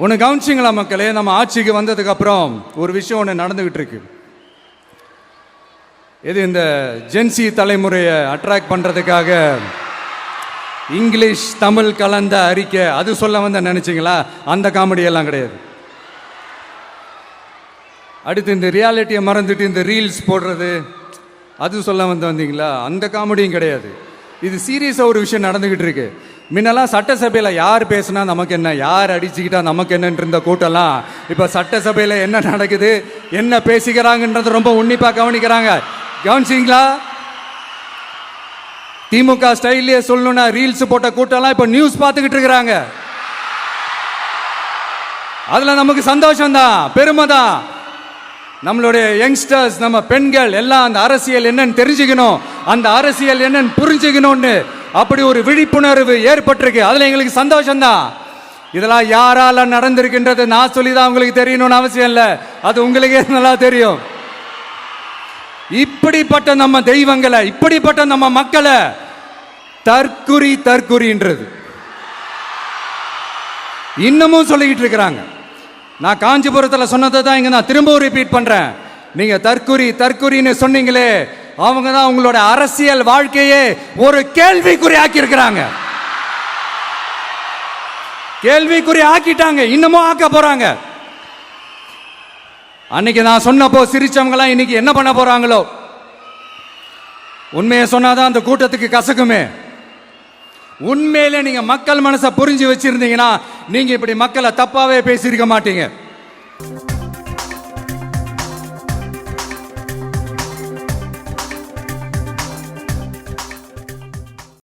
ஒன்று கவனிச்சிங்களா மக்களே, நம்ம ஆட்சிக்கு வந்ததுக்கு அப்புறம் ஒரு விஷயம் ஒன்று நடந்துகிட்டு இருக்கு. இது இந்த ஜென்சி தலைமுறையை அட்ராக்ட் பண்றதுக்காக இங்கிலீஷ் தமிழ் கலந்த அறிக்கை அது சொல்ல வந்த நினைச்சிங்களா? அந்த காமெடி எல்லாம் கிடையாது. அடுத்து இந்த ரியாலிட்டியை மறந்துட்டு இந்த ரீல்ஸ் போடுறது அது சொல்ல வந்தீங்களா? அந்த காமெடியும் கிடையாது. இது சீரியஸாக ஒரு விஷயம் நடந்துகிட்டு இருக்கு. முன்னெல்லாம் சட்டசபையில் யார் பேசுனா நமக்கு என்ன, யார் அடிச்சுக்கிட்டா நமக்கு என்னன்னு இருந்த கூட்டம்லாம் இப்போ சட்டசபையில் என்ன நடக்குது, என்ன பேசிக்கிறாங்கன்றது ரொம்ப உன்னிப்பாக கவனிக்கிறாங்க. கவனிச்சிங்களா? திமுக ஸ்டைல்லே சொல்லணும்னா ரீல்ஸ் போட்ட கூட்டம்லாம் இப்போ நியூஸ் பார்த்துக்கிட்டு இருக்கிறாங்க. அதில் நமக்கு சந்தோஷம் தான், பெருமை தான். நம்மளுடைய யங்ஸ்டர்ஸ், நம்ம பெண்கள் எல்லாம் அந்த அரசியல் என்னன்னு தெரிஞ்சுக்கணும், அந்த அரசியல் என்னன்னு புரிஞ்சுக்கணும்னு அப்படி ஒரு விழிப்புணர்வு ஏற்பட்டிருக்கு. அதுல எங்களுக்கு சந்தோஷம் தான். இதெல்லாம் யாரால நடந்திருக்கின்றது நான் சொல்லிதான் உங்களுக்கு தெரியணும்னு அவசியம் இல்லை, அது உங்களுக்கே நல்லா தெரியும். இப்படிப்பட்ட நம்ம தெய்வங்களை, இப்படிப்பட்ட நம்ம மக்களை தற்குறின்றது இன்னமும் சொல்லிக்கிட்டு இருக்கிறாங்க. நான் காஞ்சிபுரத்தில் சொன்னதை தான் இங்க நான் திரும்பவும் ரிப்பீட் பண்றேன். நீங்க தற்குறின்னு சொன்னீங்களே, அவங்க தான் உங்களோட அரசியல் வாழ்க்கையே ஒரு கேள்விக்குறி ஆக்கி இருக்கிறாங்க. கேள்விக்குறி ஆக்கிட்டாங்க, இன்னமும் ஆக்க போறாங்க. அன்னைக்கு நான் சொன்னப்போ சிரிச்சவங்க எல்லாம் இன்னைக்கு என்ன பண்ண போறாங்களோ? உண்மையை சொன்னாதான் அந்த கூட்டத்துக்கு கசக்குமே. உண்மையிலே நீங்க மக்கள் மனசை புரிஞ்சு வச்சிருந்தீங்கன்னா நீங்க இப்படி மக்களை தப்பாவே பேசியிருக்க மாட்டீங்க.